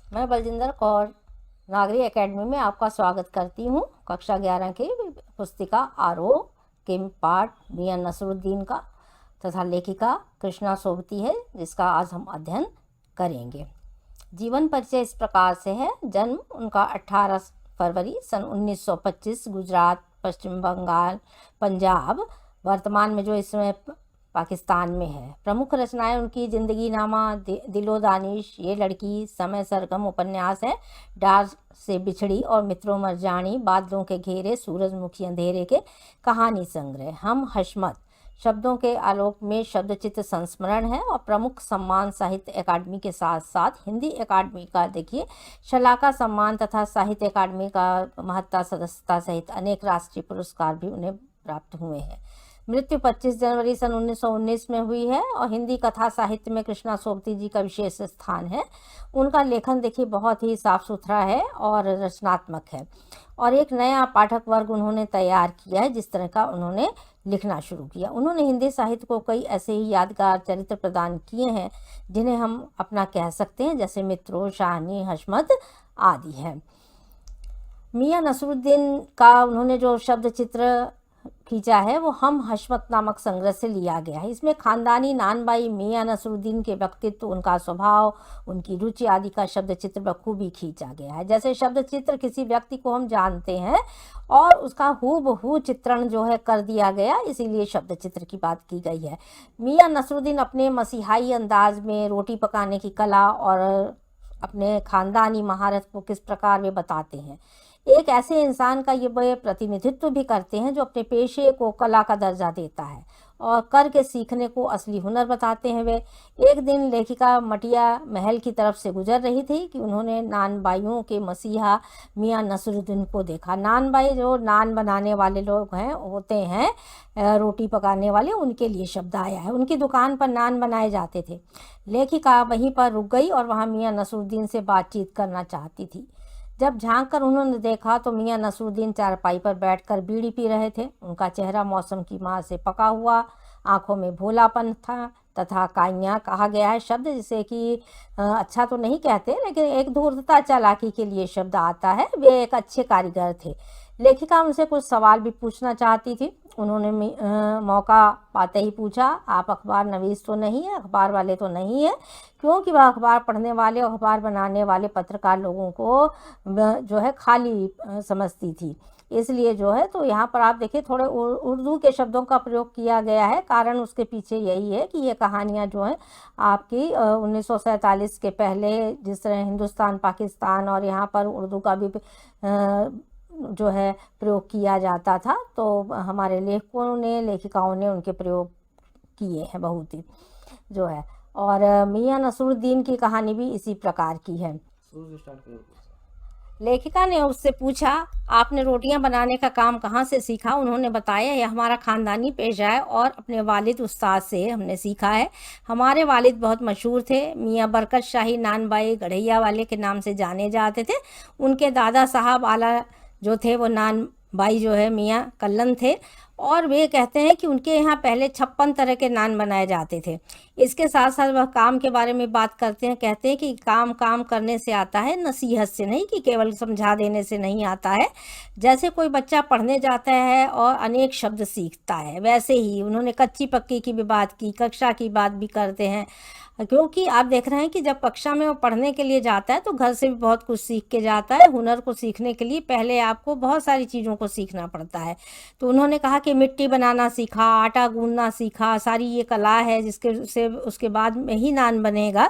मैं बलजिंदर कौर नागरी एकेडमी में आपका स्वागत करती हूँ। कक्षा 11 की पुस्तिका आरोह के पाठ मियां नसरुद्दीन का तथा लेखिका कृष्णा सोबती है, जिसका आज हम अध्ययन करेंगे। जीवन परिचय इस प्रकार से है। जन्म उनका 18 फरवरी सन 1925 गुजरात, पश्चिम बंगाल, पंजाब, वर्तमान में जो इसमें पाकिस्तान में है। प्रमुख रचनाएं उनकी जिंदगी नामा, दिलो दानिश, ये लड़की, समय सरगम उपन्यास है, डार से बिछड़ी और मित्रों मरजानी, बादलों के घेरे, सूरजमुखी अंधेरे के कहानी संग्रह, हम हशमत, शब्दों के आलोक में शब्दचित्र संस्मरण है और प्रमुख सम्मान साहित्य अकादमी के साथ साथ हिंदी अकादमी का देखिए शलाका सम्मान तथा साहित्य अकादमी का महत्ता सदस्यता सहित अनेक राष्ट्रीय पुरस्कार भी उन्हें प्राप्त हुए हैं। मृत्यु 25 जनवरी सन 1919 में हुई है और हिंदी कथा साहित्य में कृष्णा सोबती जी का विशेष स्थान है। उनका लेखन देखिए बहुत ही साफ सुथरा है और रचनात्मक है और एक नया पाठक वर्ग उन्होंने तैयार किया है। जिस तरह का उन्होंने लिखना शुरू किया, उन्होंने हिंदी साहित्य को कई ऐसे ही यादगार चरित्र प्रदान किए हैं जिन्हें हम अपना कह सकते हैं, जैसे मित्रों, शाहनी, हशमत आदि है। मियां नसरुद्दीन का उन्होंने जो शब्द चित्र खींचा है वो हम हशमत नामक संग्रह से लिया गया है। इसमें खानदानी नानबाई मियां नसरुद्दीन के व्यक्तित्व, उनका स्वभाव, उनकी रुचि आदि का शब्द चित्र बखूबी खींचा गया है। जैसे शब्द चित्र किसी व्यक्ति को हम जानते हैं और उसका हूबहू चित्रण जो है कर दिया गया, इसीलिए शब्द चित्र की बात की गई है। मियां नसरुद्दीन अपने मसीहाई अंदाज में रोटी पकाने की कला और अपने खानदानी महारत को किस प्रकार वे बताते हैं। एक ऐसे इंसान का ये प्रतिनिधित्व भी करते हैं जो अपने पेशे को कला का दर्जा देता है और करके सीखने को असली हुनर बताते हैं। वे एक दिन लेखिका मटिया महल की तरफ से गुजर रही थी कि उन्होंने नानबाइयों के मसीहा मियां नसरुद्दीन को देखा। नानबाई जो नान बनाने वाले लोग हैं होते हैं, रोटी पकाने वाले, उनके लिए शब्द आया है। उनकी दुकान पर नान बनाए जाते थे। लेखिका वहीं पर रुक गई और वहाँ मियां नसरुद्दीन से बातचीत करना चाहती थी। जब झांक कर उन्होंने देखा तो मियां नसरुद्दीन चारपाई पर बैठकर बीड़ी पी रहे थे। उनका चेहरा मौसम की मार से पका हुआ, आंखों में भोलापन था तथा काइयाँ कहा गया है शब्द, जिसे कि अच्छा तो नहीं कहते लेकिन एक धूर्तता चालाकी के लिए शब्द आता है। वे एक अच्छे कारीगर थे। लेखिका उनसे कुछ सवाल भी पूछना चाहती थी। उन्होंने मौका पाते ही पूछा, आप अखबार नवीस तो नहीं है, अखबार वाले तो नहीं है? क्योंकि वह अखबार पढ़ने वाले और अखबार बनाने वाले पत्रकार लोगों को जो है खाली समझती थी। इसलिए जो है तो यहाँ पर आप देखिए थोड़े उर्दू के शब्दों का प्रयोग किया गया है। कारण उसके पीछे यही है कि ये कहानियाँ जो हैं आपकी 1947 के पहले जिस तरह हिंदुस्तान, पाकिस्तान और यहाँ पर उर्दू का भी जो है प्रयोग किया जाता था, तो हमारे लेखकों ने, लेखिकाओं ने उनके प्रयोग किए हैं बहुत ही जो है। और मियां नसरुद्दीन की कहानी भी इसी प्रकार की है। लेखिका ने उससे पूछा, आपने रोटियां बनाने का काम कहाँ से सीखा? उन्होंने बताया, यह हमारा खानदानी पेशा है और अपने वालिद उस्ताद से हमने सीखा है। हमारे वालिद बहुत मशहूर थे, मियां बरकत शाही नानबाई गढ़ैया वाले के नाम से जाने जाते थे। उनके दादा साहब आला जो थे वो नानबाई जो है मियां कल्लन थे और वे कहते हैं कि उनके यहाँ पहले 56 तरह के नान बनाए जाते थे। इसके साथ साथ वह काम के बारे में बात करते हैं। कहते हैं कि काम काम करने से आता है, नसीहत से नहीं, कि केवल समझा देने से नहीं आता है। जैसे कोई बच्चा पढ़ने जाता है और अनेक शब्द सीखता है, वैसे ही उन्होंने कच्ची पक्की की भी बात की, कक्षा की बात भी करते हैं। क्योंकि आप देख रहे हैं कि जब कक्षा में वो पढ़ने के लिए जाता है तो घर से भी बहुत कुछ सीख के जाता है। हुनर को सीखने के लिए पहले आपको बहुत सारी चीज़ों को सीखना पड़ता है। तो उन्होंने कहा कि मिट्टी बनाना सीखा, आटा गूंदना सीखा, सारी ये कला है जिसके से उसके बाद में ही नान बनेगा।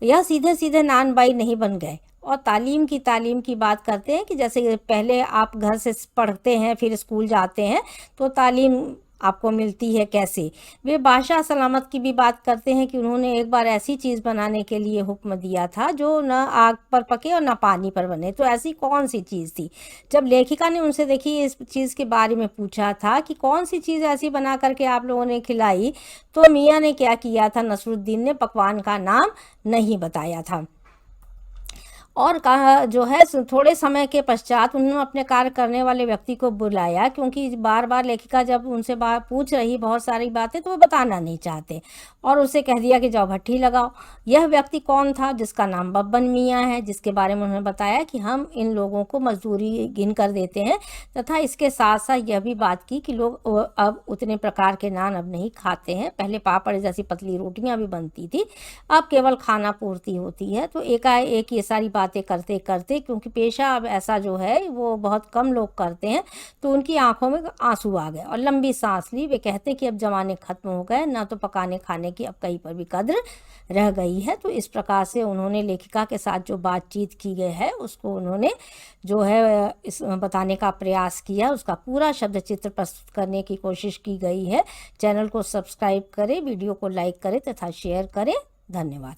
यह सीधे सीधे नानबाई नहीं बन गए। और तालीम की बात करते हैं कि जैसे पहले आप घर से पढ़ते हैं फिर स्कूल जाते हैं तो तालीम आपको मिलती है कैसे। वे बादशाह सलामत की भी बात करते हैं कि उन्होंने एक बार ऐसी चीज़ बनाने के लिए हुक्म दिया था जो न आग पर पके और न पानी पर बने। तो ऐसी कौन सी चीज़ थी? जब लेखिका ने उनसे देखी इस चीज़ के बारे में पूछा था कि कौन सी चीज़ ऐसी बना करके आप लोगों ने खिलाई, तो मियाँ ने क्या किया था, नसरुद्दीन ने पकवान का नाम नहीं बताया था। और कहा जो है थोड़े समय के पश्चात उन्होंने अपने कार्य करने वाले व्यक्ति को बुलाया, क्योंकि बार बार लेखिका जब उनसे पूछ रही बहुत सारी बातें तो वो बताना नहीं चाहते, और उसे कह दिया कि जाओ भट्ठी लगाओ। यह व्यक्ति कौन था? जिसका नाम बब्बन मियाँ है, जिसके बारे में उन्होंने बताया कि हम इन लोगों को मजदूरी गिन कर देते हैं, तथा इसके साथ साथ यह भी बात की कि लोग अब उतने प्रकार के नान अब नहीं खाते हैं। पहले पापड़ जैसी पतली रोटियां भी बनती थी, अब केवल खाना पूर्ति होती है। तो एकाएक ये सारी बातें करते करते, क्योंकि पेशा अब ऐसा जो है वो बहुत कम लोग करते हैं, तो उनकी आंखों में आंसू आ गए और लंबी सांस ली। वे कहते कि अब जमाने खत्म हो गए, ना तो पकाने खाने की अब कहीं पर भी कद्र रह गई है। तो इस प्रकार से उन्होंने लेखिका के साथ जो बातचीत की गई है उसको उन्होंने जो है इस बताने का प्रयास किया, उसका पूरा शब्द चित्र प्रस्तुत करने की कोशिश की गई है। चैनल को सब्सक्राइब करें, वीडियो को लाइक करें तथा शेयर करें। धन्यवाद।